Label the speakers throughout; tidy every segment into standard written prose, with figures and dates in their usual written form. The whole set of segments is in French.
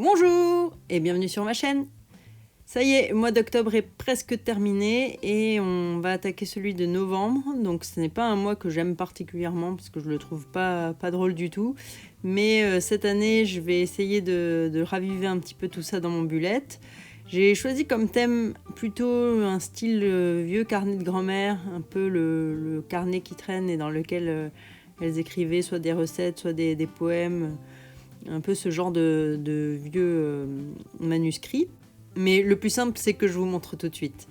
Speaker 1: Bonjour et bienvenue sur ma chaîne. Ça y est, le mois d'octobre est presque terminé et on va attaquer celui de novembre. Donc ce n'est pas un mois que j'aime particulièrement parce que je le trouve pas drôle du tout. Mais cette année, je vais essayer de raviver un petit peu tout ça dans mon bullet. J'ai choisi comme thème plutôt un style vieux carnet de grand-mère, un peu le carnet qui traîne et dans lequel elles écrivaient soit des recettes, soit des poèmes. Un peu ce genre de vieux manuscrits. Mais le plus simple, c'est que je vous montre tout de suite.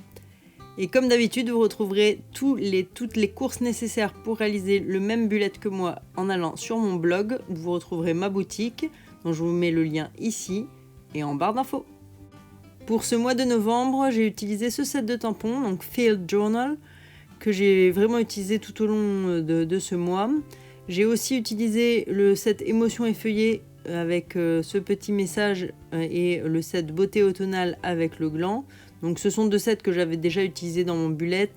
Speaker 1: Et comme d'habitude, vous retrouverez toutes les courses nécessaires pour réaliser le même bullet que moi en allant sur mon blog, où vous retrouverez ma boutique, dont je vous mets le lien ici et en barre d'infos. Pour ce mois de novembre, j'ai utilisé ce set de tampons, donc Field Journal, que j'ai vraiment utilisé tout au long de ce mois. J'ai aussi utilisé le set Émotions effeuillées avec ce petit message et le set Beauté automnale avec le gland. Donc ce sont deux sets que j'avais déjà utilisés dans mon bullet.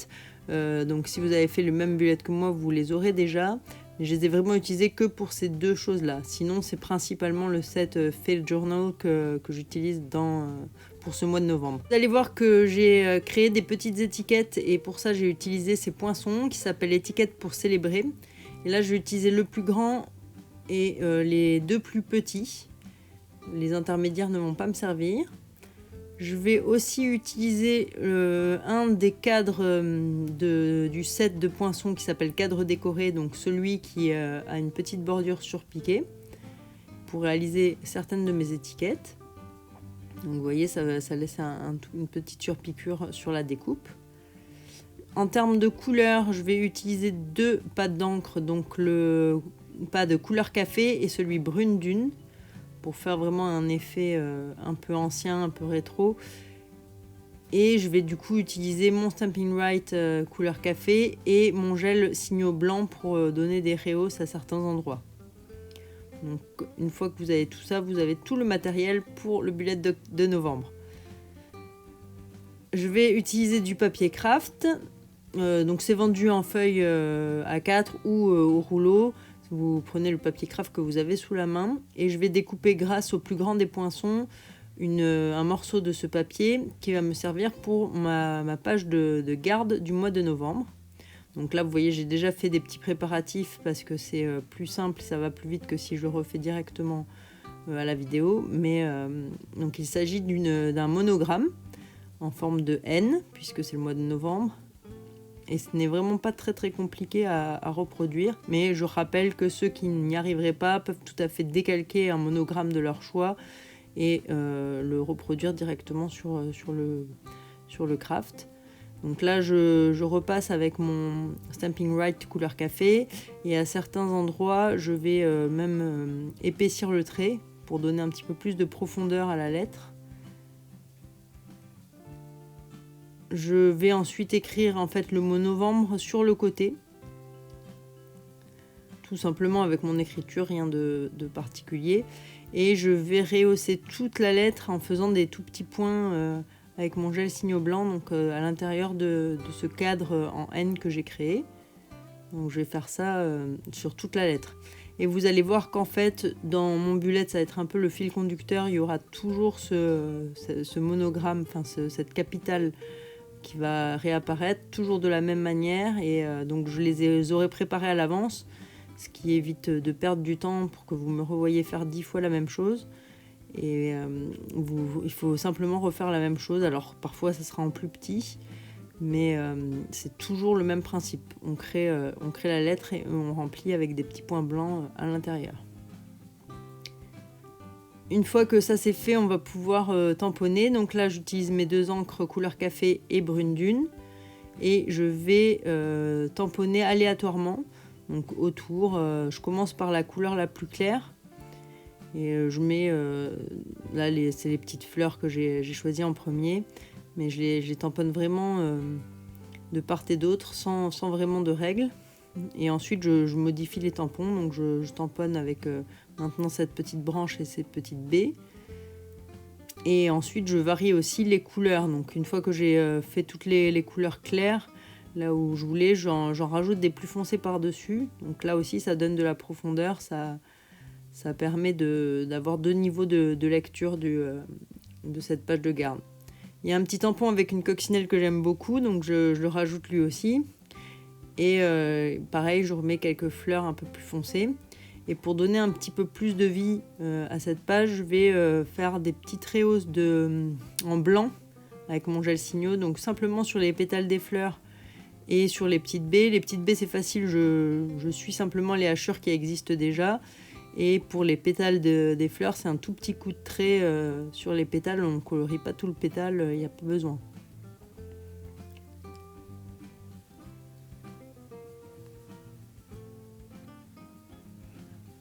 Speaker 1: Donc si vous avez fait le même bullet que moi, vous les aurez déjà. Mais je les ai vraiment utilisés que pour ces deux choses-là. Sinon, c'est principalement le set Field Journal que j'utilise pour ce mois de novembre. Vous allez voir que j'ai créé des petites étiquettes et pour ça, j'ai utilisé ces poinçons qui s'appellent étiquettes pour célébrer. Et là, je vais utiliser le plus grand et les deux plus petits. Les intermédiaires ne vont pas me servir. Je vais aussi utiliser un des cadres du set de poinçons qui s'appelle cadre décoré, donc celui qui a une petite bordure surpiquée, pour réaliser certaines de mes étiquettes. Donc vous voyez, ça laisse une petite surpiqûre sur la découpe. En termes de couleur, je vais utiliser deux pads d'encre, donc le pas de couleur café et celui brune dune, pour faire vraiment un effet un peu ancien, un peu rétro. Et je vais du coup utiliser mon Stampin' Right couleur café et mon gel signaux blanc pour donner des rehausses à certains endroits. Donc une fois que vous avez tout ça, vous avez tout le matériel pour le bullet de novembre. Je vais utiliser du papier craft. Donc c'est vendu en feuille A4 ou au rouleau. Vous prenez le papier craft que vous avez sous la main et je vais découper grâce au plus grand des poinçons un morceau de ce papier qui va me servir pour ma page de garde du mois de novembre. Donc là vous voyez, j'ai déjà fait des petits préparatifs parce que c'est plus simple, ça va plus vite que si je le refais directement à la vidéo. Mais donc il s'agit d'un monogramme en forme de N puisque c'est le mois de novembre. Et ce n'est vraiment pas très compliqué à reproduire. Mais je rappelle que ceux qui n'y arriveraient pas peuvent tout à fait décalquer un monogramme de leur choix et le reproduire directement sur le craft. Donc là, je repasse avec mon Stampin' Right couleur café. Et à certains endroits, je vais même épaissir le trait pour donner un petit peu plus de profondeur à la lettre. Je vais ensuite écrire en fait le mot novembre sur le côté. Tout simplement avec mon écriture, rien de particulier. Et je vais rehausser toute la lettre en faisant des tout petits points avec mon gel signaux blanc, donc à l'intérieur de ce cadre en N que j'ai créé. Donc je vais faire ça sur toute la lettre. Et vous allez voir qu'en fait, dans mon bullet, ça va être un peu le fil conducteur. Il y aura toujours ce monogramme, enfin cette capitale qui va réapparaître toujours de la même manière et donc je les aurai préparés à l'avance, ce qui évite de perdre du temps pour que vous me revoyiez faire 10 fois la même chose et il faut simplement refaire la même chose. Alors parfois ça sera en plus petit mais c'est toujours le même principe, on crée la lettre et on remplit avec des petits points blancs à l'intérieur. Une fois que ça c'est fait, on va pouvoir tamponner. Donc là, j'utilise mes deux encres couleur café et brune dune. Et je vais tamponner aléatoirement. Donc autour, je commence par la couleur la plus claire. Et je mets, là c'est les petites fleurs que j'ai choisies en premier. Mais je les tamponne vraiment de part et d'autre sans vraiment de règles. Et ensuite, je modifie les tampons. Donc je tamponne avec maintenant cette petite branche et cette petite baie. Et ensuite, je varie aussi les couleurs. Donc une fois que j'ai fait toutes les couleurs claires, là où je voulais, j'en rajoute des plus foncés par-dessus. Donc là aussi, ça donne de la profondeur. Ça Ça permet d'avoir 2 niveaux de lecture de cette page de garde. Il y a un petit tampon avec une coccinelle que j'aime beaucoup, donc je le rajoute lui aussi. Et pareil, je remets quelques fleurs un peu plus foncées. Et pour donner un petit peu plus de vie à cette page, je vais faire des petites rehausses en blanc avec mon gel Signo, donc simplement sur les pétales des fleurs et sur les petites baies. Les petites baies, c'est facile, je suis simplement les hachures qui existent déjà. Et pour les pétales des fleurs, c'est un tout petit coup de trait sur les pétales. On ne colorie pas tout le pétale, il n'y a pas besoin.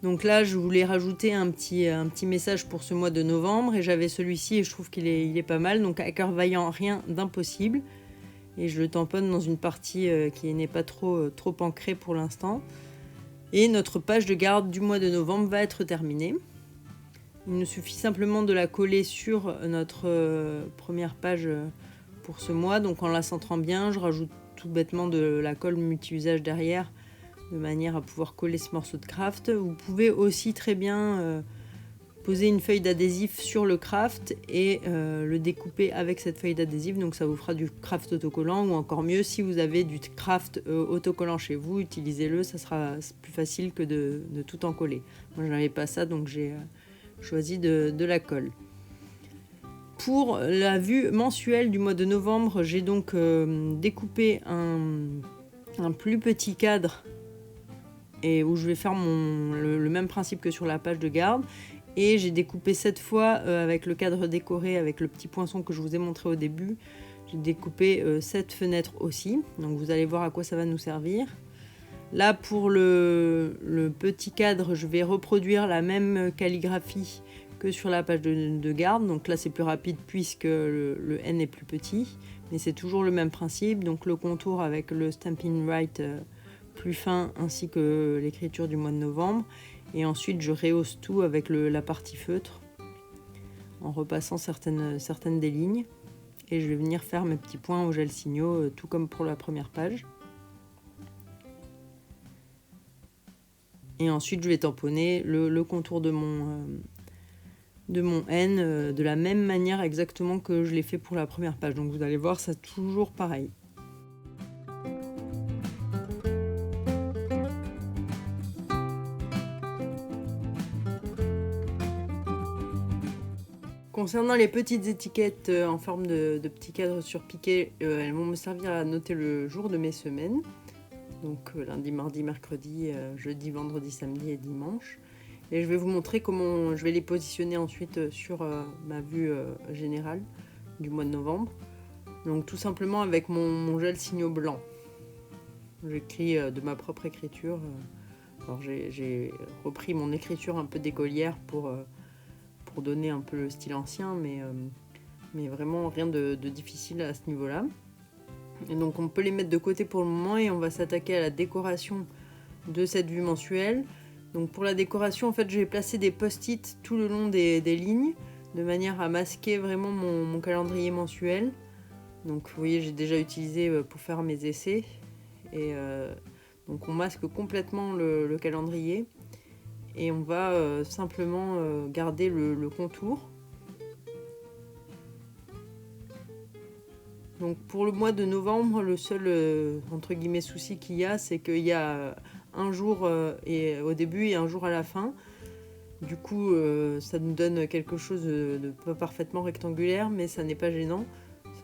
Speaker 1: Donc là, je voulais rajouter un petit message pour ce mois de novembre. Et j'avais celui-ci et je trouve qu'il est pas mal. Donc à cœur vaillant, rien d'impossible. Et je le tamponne dans une partie qui n'est pas trop ancrée pour l'instant. Et notre page de garde du mois de novembre va être terminée. Il nous suffit simplement de la coller sur notre première page pour ce mois. Donc en la centrant bien, je rajoute tout bêtement de la colle multi-usage derrière, de manière à pouvoir coller ce morceau de craft. Vous pouvez aussi très bien poser une feuille d'adhésif sur le craft et le découper avec cette feuille d'adhésif, donc ça vous fera du craft autocollant, ou encore mieux, si vous avez du craft autocollant chez vous, utilisez-le, ça sera plus facile que de tout en coller. Moi je n'avais pas ça, donc j'ai choisi de la colle. Pour la vue mensuelle du mois de novembre, j'ai donc découpé un plus petit cadre et où je vais faire le même principe que sur la page de garde. Et j'ai découpé cette fois avec le cadre décoré, avec le petit poinçon que je vous ai montré au début. J'ai découpé cette fenêtre aussi. Donc vous allez voir à quoi ça va nous servir. Là pour le petit cadre, je vais reproduire la même calligraphie que sur la page de garde. Donc là c'est plus rapide puisque le N est plus petit. Mais c'est toujours le même principe. Donc le contour avec le Stampin' Right plus fin ainsi que l'écriture du mois de novembre. Et ensuite je rehausse tout avec la partie feutre en repassant certaines des lignes. Et je vais venir faire mes petits points au gel Signo, tout comme pour la première page. Et ensuite je vais tamponner le contour de mon N de la même manière exactement que je l'ai fait pour la première page. Donc vous allez voir, c'est toujours pareil. Concernant les petites étiquettes en forme de petits cadres surpiqués, elles vont me servir à noter le jour de mes semaines. Donc lundi, mardi, mercredi, jeudi, vendredi, samedi et dimanche. Et je vais vous montrer comment je vais les positionner ensuite sur ma vue générale du mois de novembre. Donc tout simplement avec mon gel Signo blanc. J'écris de ma propre écriture. Alors j'ai repris mon écriture un peu d'écolière pour donner un peu le style ancien, mais vraiment rien de difficile à ce niveau-là. Et donc on peut les mettre de côté pour le moment et on va s'attaquer à la décoration de cette vue mensuelle. Donc pour la décoration, en fait, je vais placer des post-it tout le long des lignes de manière à masquer vraiment mon calendrier mensuel. Donc vous voyez, j'ai déjà utilisé pour faire mes essais et donc on masque complètement le calendrier. Et on va simplement garder le contour. Donc pour le mois de novembre, le seul entre guillemets souci qu'il y a, c'est qu'il y a un jour au début et un jour à la fin. Du coup, ça nous donne quelque chose de pas parfaitement rectangulaire, mais ça n'est pas gênant.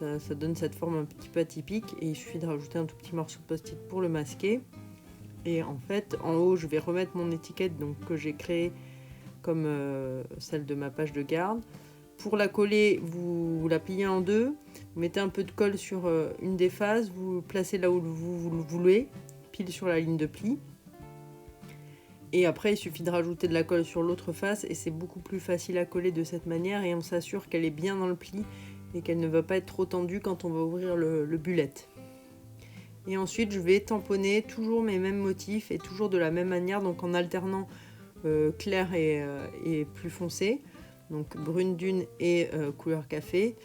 Speaker 1: Ça donne cette forme un petit peu atypique et il suffit de rajouter un tout petit morceau de post-it pour le masquer. Et en fait, en haut, je vais remettre mon étiquette donc, que j'ai créée comme celle de ma page de garde. Pour la coller, vous la pliez en deux. Vous mettez un peu de colle sur une des faces. Vous placez là où vous le voulez, pile sur la ligne de pli. Et après, il suffit de rajouter de la colle sur l'autre face. Et c'est beaucoup plus facile à coller de cette manière. Et on s'assure qu'elle est bien dans le pli et qu'elle ne va pas être trop tendue quand on va ouvrir le bullet. Et ensuite, je vais tamponner toujours mes mêmes motifs et toujours de la même manière, donc en alternant clair et plus foncé, donc brune dune et couleur café,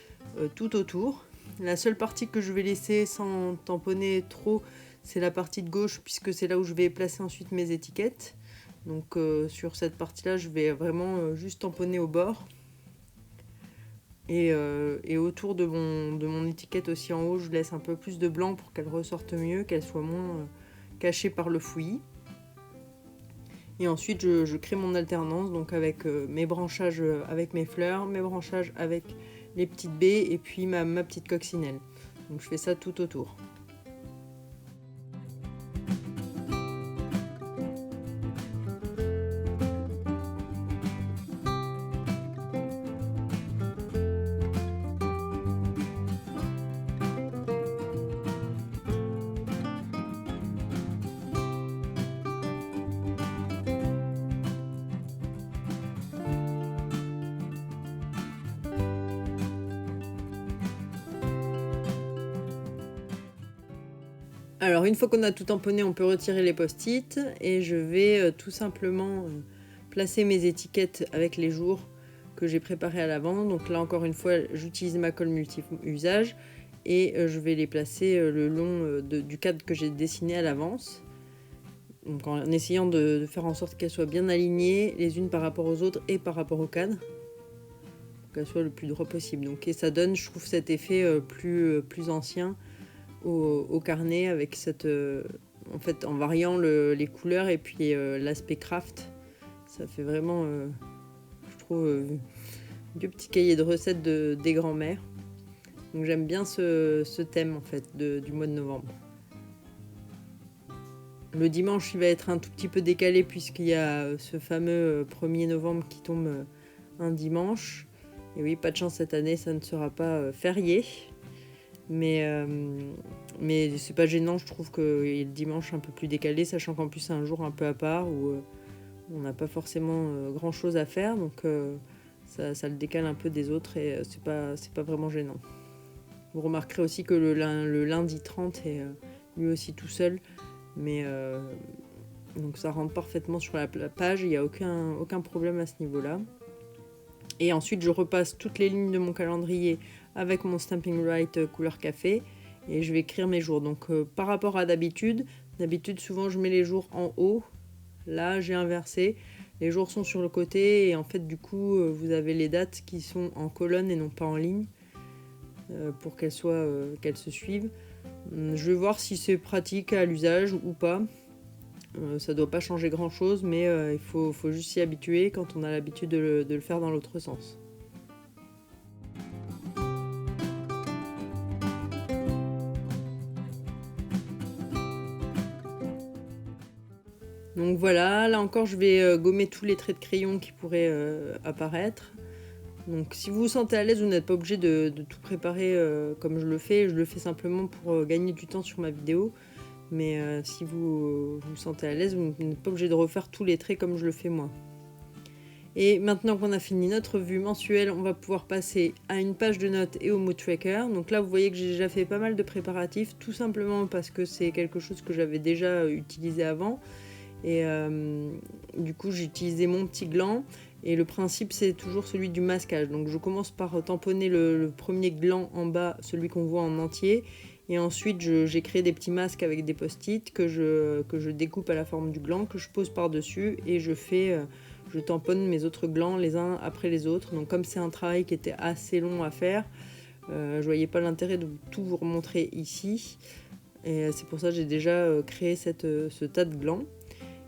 Speaker 1: tout autour. La seule partie que je vais laisser sans tamponner trop, c'est la partie de gauche, puisque c'est là où je vais placer ensuite mes étiquettes. Donc sur cette partie-là, je vais vraiment juste tamponner au bord. Et autour de mon étiquette aussi en haut, je laisse un peu plus de blanc pour qu'elle ressorte mieux, qu'elle soit moins cachée par le fouillis. Et ensuite, je crée mon alternance, donc avec mes branchages avec mes fleurs, mes branchages avec les petites baies et puis ma petite coccinelle. Donc je fais ça tout autour. Alors une fois qu'on a tout tamponné, on peut retirer les post-it et je vais tout simplement placer mes étiquettes avec les jours que j'ai préparés à l'avant. Donc là encore une fois, j'utilise ma colle multi-usage et je vais les placer le long du cadre que j'ai dessiné à l'avance. Donc en essayant de faire en sorte qu'elles soient bien alignées les unes par rapport aux autres et par rapport au cadre, pour qu'elles soient le plus droit possible. Donc, et ça donne, je trouve, cet effet plus ancien au carnet avec cette, en fait, en variant les couleurs et puis l'aspect craft. Ça fait vraiment, je trouve, du petit cahier de recettes des grands-mères. Donc j'aime bien ce thème en fait du mois de novembre. Le dimanche, il va être un tout petit peu décalé puisqu'il y a ce fameux 1er novembre qui tombe un dimanche. Et oui, pas de chance cette année, ça ne sera pas férié. Mais c'est pas gênant, je trouve que le dimanche un peu plus décalé, sachant qu'en plus c'est un jour un peu à part où on n'a pas forcément grand chose à faire. Donc ça le décale un peu des autres et c'est pas vraiment gênant. Vous remarquerez aussi que le lundi 30 est lui aussi tout seul. Mais donc ça rentre parfaitement sur la page, il n'y a aucun problème à ce niveau-là. Et ensuite je repasse toutes les lignes de mon calendrier avec mon Stampin' Write couleur café et je vais écrire mes jours. Donc par rapport à d'habitude souvent je mets les jours en haut. Là j'ai inversé, les jours sont sur le côté et en fait du coup vous avez les dates qui sont en colonne et non pas en ligne pour qu'elles se suivent. Je vais voir si c'est pratique à l'usage ou pas. Ça doit pas changer grand chose, mais il faut juste s'y habituer quand on a l'habitude de le faire dans l'autre sens. Donc voilà, là encore je vais gommer tous les traits de crayon qui pourraient apparaître. Donc si vous vous sentez à l'aise, vous n'êtes pas obligé de tout préparer comme je le fais simplement pour gagner du temps sur ma vidéo. Mais si vous vous sentez à l'aise, vous n'êtes pas obligé de refaire tous les traits comme je le fais moi. Et maintenant qu'on a fini notre vue mensuelle, on va pouvoir passer à une page de notes et au mood tracker. Donc là, vous voyez que j'ai déjà fait pas mal de préparatifs, tout simplement parce que c'est quelque chose que j'avais déjà utilisé avant. Et du coup, j'ai utilisé mon petit gland. Et le principe, c'est toujours celui du masquage. Donc je commence par tamponner le premier gland en bas, celui qu'on voit en entier. Et ensuite, j'ai créé des petits masques avec des post-it que je découpe à la forme du gland, que je pose par-dessus. Et je tamponne mes autres glands les uns après les autres. Donc comme c'est un travail qui était assez long à faire, je voyais pas l'intérêt de tout vous remontrer ici. Et c'est pour ça que j'ai déjà créé ce tas de glands.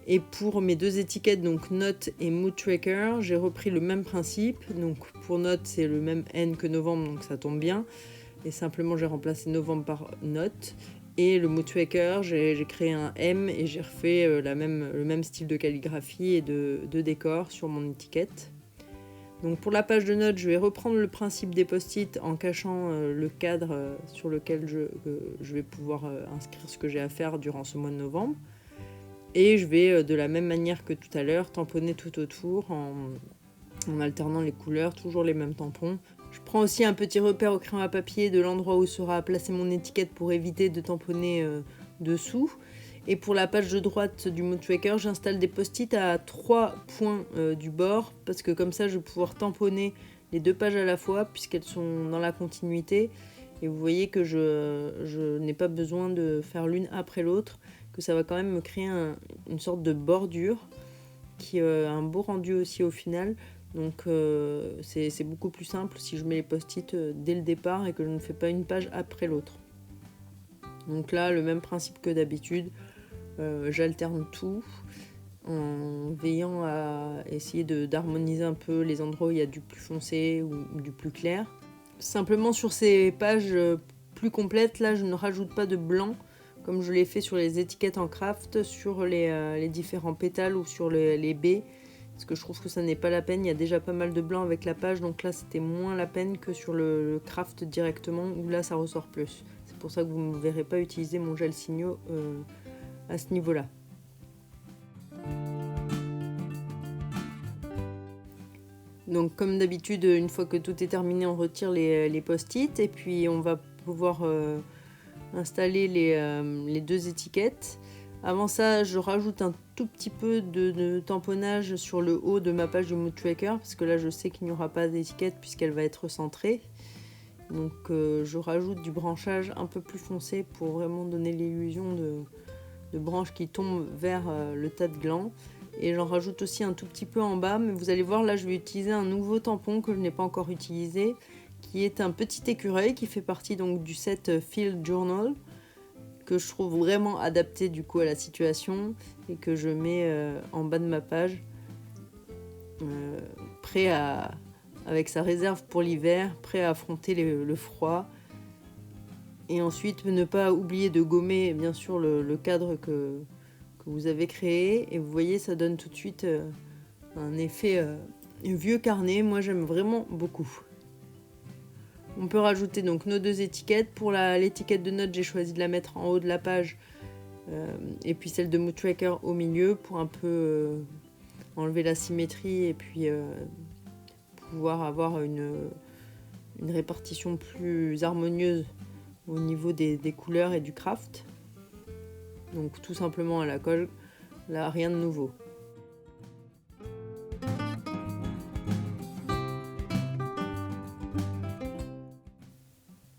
Speaker 1: Et pour mes deux étiquettes, donc Note et Mood Tracker, j'ai repris le même principe. Donc pour Note, c'est le même N que novembre, donc ça tombe bien. Et simplement, j'ai remplacé novembre par Note. Et le Mood Tracker, j'ai créé un M et j'ai refait le même style de calligraphie et de décor sur mon étiquette. Donc pour la page de notes, je vais reprendre le principe des post-it en cachant le cadre sur lequel je vais pouvoir inscrire ce que j'ai à faire durant ce mois de novembre. Et je vais, de la même manière que tout à l'heure, tamponner tout autour en alternant les couleurs, toujours les mêmes tampons. Je prends aussi un petit repère au crayon à papier de l'endroit où sera placée mon étiquette pour éviter de tamponner dessous. Et pour la page de droite du Mood Tracker, j'installe des post-it à 3 points du bord parce que comme ça, je vais pouvoir tamponner les deux pages à la fois puisqu'elles sont dans la continuité. Et vous voyez que je n'ai pas besoin de faire l'une après l'autre, que ça va quand même me créer une sorte de bordure. qui a un beau rendu aussi au final. Donc c'est beaucoup plus simple si je mets les post-it dès le départ et que je ne fais pas une page après l'autre. Donc là, le même principe que d'habitude, j'alterne tout en veillant à essayer d'harmoniser un peu les endroits où il y a du plus foncé ou du plus clair. Simplement sur ces pages plus complètes, là je ne rajoute pas de blanc comme je l'ai fait sur les étiquettes en craft, sur les différents pétales ou sur les baies, parce que je trouve que ça n'est pas la peine, il y a déjà pas mal de blanc avec la page, donc là c'était moins la peine que sur le craft directement, où là ça ressort plus. C'est pour ça que vous ne me verrez pas utiliser mon gel Signo à ce niveau-là. Donc comme d'habitude, une fois que tout est terminé, on retire les post-it et puis on va pouvoir installer les deux étiquettes. Avant ça, je rajoute un tout petit peu de tamponnage sur le haut de ma page du Mood Tracker parce que là je sais qu'il n'y aura pas d'étiquette puisqu'elle va être centrée. Donc je rajoute du branchage un peu plus foncé pour vraiment donner l'illusion de branches qui tombent vers le tas de glands. Et j'en rajoute aussi un tout petit peu en bas, mais vous allez voir là je vais utiliser un nouveau tampon que je n'ai pas encore utilisé, qui est un petit écureuil qui fait partie donc du set Field Journal, que je trouve vraiment adapté du coup à la situation et que je mets en bas de ma page, prêt à, avec sa réserve pour l'hiver, prêt à affronter le froid. Et ensuite ne pas oublier de gommer bien sûr le cadre que vous avez créé, et vous voyez ça donne tout de suite un effet vieux carnet. Moi j'aime vraiment beaucoup. On peut rajouter donc nos deux étiquettes. Pour l'étiquette de notes, j'ai choisi de la mettre en haut de la page et puis celle de Mood Tracker au milieu pour un peu enlever la symétrie et puis pouvoir avoir une répartition plus harmonieuse au niveau des couleurs et du craft. Donc tout simplement à la colle, là rien de nouveau.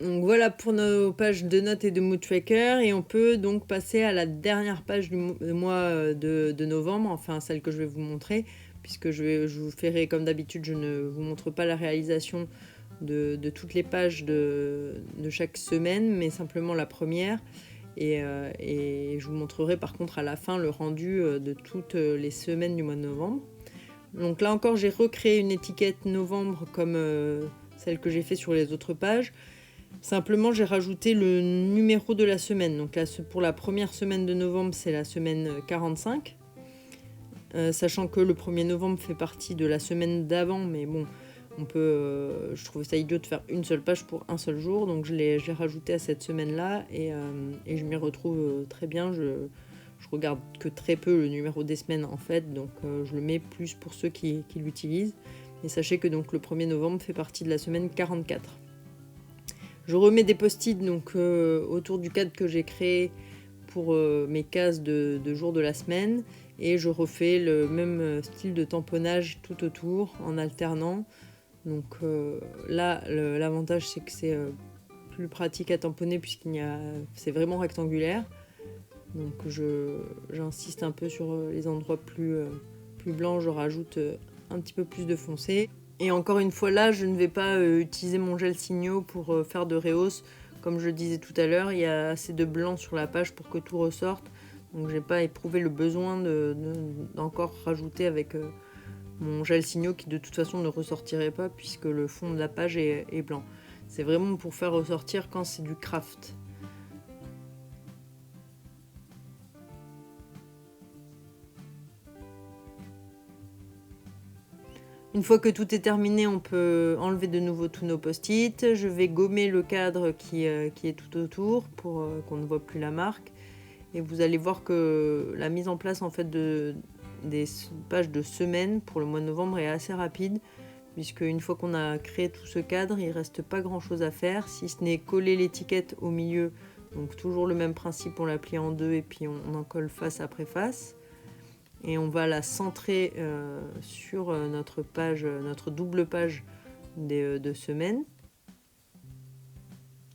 Speaker 1: Donc voilà pour nos pages de notes et de Mood Tracker, et on peut donc passer à la dernière page du mois de novembre, enfin celle que je vais vous montrer, puisque je vous ferai comme d'habitude, je ne vous montre pas la réalisation de toutes les pages de chaque semaine, mais simplement la première. Et je vous montrerai par contre à la fin le rendu de toutes les semaines du mois de novembre. Donc là encore j'ai recréé une étiquette novembre comme celle que j'ai fait sur les autres pages. Simplement j'ai rajouté le numéro de la semaine. Donc là pour la première semaine de novembre c'est la semaine 45. Sachant que le 1er novembre fait partie de la semaine d'avant, mais bon, on peut, je trouvais ça idiot de faire une seule page pour un seul jour, donc je l'ai rajouté à cette semaine-là et je m'y retrouve très bien. Je regarde que très peu le numéro des semaines en fait, donc je le mets plus pour ceux qui l'utilisent. Et sachez que donc le 1er novembre fait partie de la semaine 44. Je remets des post-it donc autour du cadre que j'ai créé pour mes cases de jours de la semaine, et je refais le même style de tamponnage tout autour en alternant. Donc là l'avantage c'est que c'est plus pratique à tamponner c'est vraiment rectangulaire, donc j'insiste un peu sur les endroits plus blancs, je rajoute un petit peu plus de foncé. Et encore une fois là je ne vais pas utiliser mon gel Signo pour faire de rehausse. Comme je le disais tout à l'heure, il y a assez de blanc sur la page pour que tout ressorte, donc j'ai pas éprouvé le besoin d'encore rajouter avec mon gel Signo qui de toute façon ne ressortirait pas puisque le fond de la page est blanc. C'est vraiment pour faire ressortir quand c'est du craft. Une fois que tout est terminé, on peut enlever de nouveau tous nos post-it. Je vais gommer le cadre qui est tout autour pour qu'on ne voit plus la marque. Et vous allez voir que la mise en place en fait des pages de semaine pour le mois de novembre est assez rapide, puisque une fois qu'on a créé tout ce cadre, il ne reste pas grand chose à faire, si ce n'est coller l'étiquette au milieu. Donc toujours le même principe, on la plie en deux et puis on en colle face après face. Et on va la centrer sur notre page, notre double page de semaine.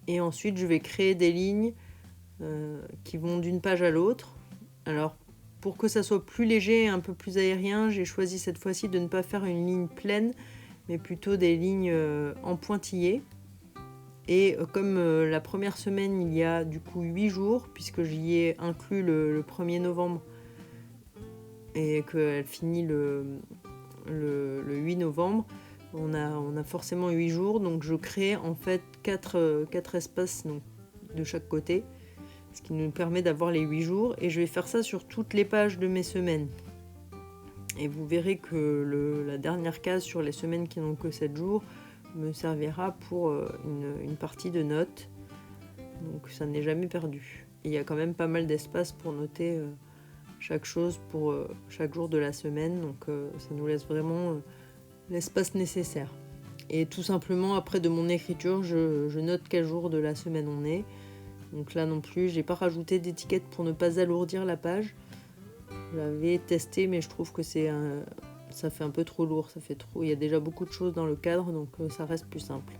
Speaker 1: Et ensuite je vais créer des lignes qui vont d'une page à l'autre. Alors pour que ça soit plus léger et un peu plus aérien, j'ai choisi cette fois-ci de ne pas faire une ligne pleine, mais plutôt des lignes en pointillés. Et comme la première semaine, il y a du coup 8 jours, puisque j'y ai inclus le 1er novembre, et qu'elle finit le 8 novembre, on a forcément 8 jours, donc je crée en fait 4 espaces donc, de chaque côté, ce qui nous permet d'avoir les 8 jours, et je vais faire ça sur toutes les pages de mes semaines. Et vous verrez que la dernière case sur les semaines qui n'ont que 7 jours me servira pour une partie de notes, donc ça n'est jamais perdu. Et il y a quand même pas mal d'espace pour noter chaque chose pour chaque jour de la semaine, donc ça nous laisse vraiment l'espace nécessaire. Et tout simplement, après de mon écriture, je note quel jour de la semaine on est. Donc là non plus, j'ai pas rajouté d'étiquette pour ne pas alourdir la page. J'avais testé, mais je trouve que ça fait un peu trop lourd, ça fait trop. Il y a déjà beaucoup de choses dans le cadre, donc ça reste plus simple.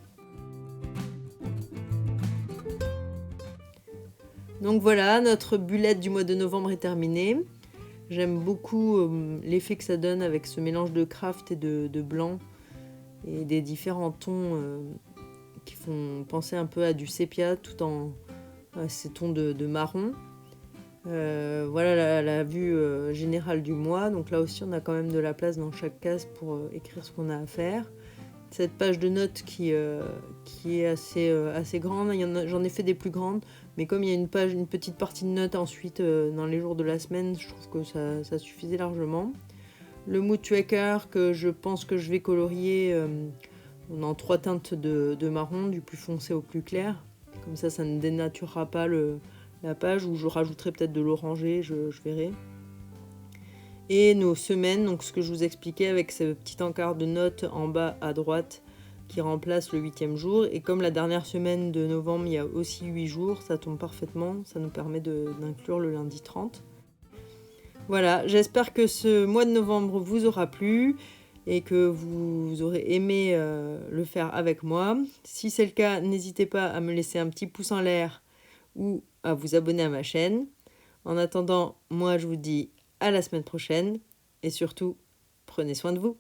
Speaker 1: Donc voilà, notre bullette du mois de novembre est terminée. J'aime beaucoup l'effet que ça donne avec ce mélange de craft et de blanc et des différents tons qui font penser un peu à du sépia tout en ces tons de marron. Voilà la vue générale du mois. Donc là aussi, on a quand même de la place dans chaque case pour écrire ce qu'on a à faire. Cette page de notes qui est assez grande, j'en ai fait des plus grandes, mais comme il y a une petite partie de notes ensuite dans les jours de la semaine, je trouve que ça suffisait largement. Le mood tracker que je pense que je vais colorier en 3 teintes de marron, du plus foncé au plus clair. Comme ça ne dénaturera pas la page, ou je rajouterai peut-être de l'orangé, je verrai. Et nos semaines, donc ce que je vous expliquais avec ce petit encart de notes en bas à droite qui remplace le 8e jour. Et comme la dernière semaine de novembre, il y a aussi 8 jours, ça tombe parfaitement, ça nous permet d'inclure le lundi 30. Voilà, j'espère que ce mois de novembre vous aura plu et que vous aurez aimé le faire avec moi. Si c'est le cas, n'hésitez pas à me laisser un petit pouce en l'air ou à vous abonner à ma chaîne. En attendant, moi je vous dis à la semaine prochaine et surtout, prenez soin de vous.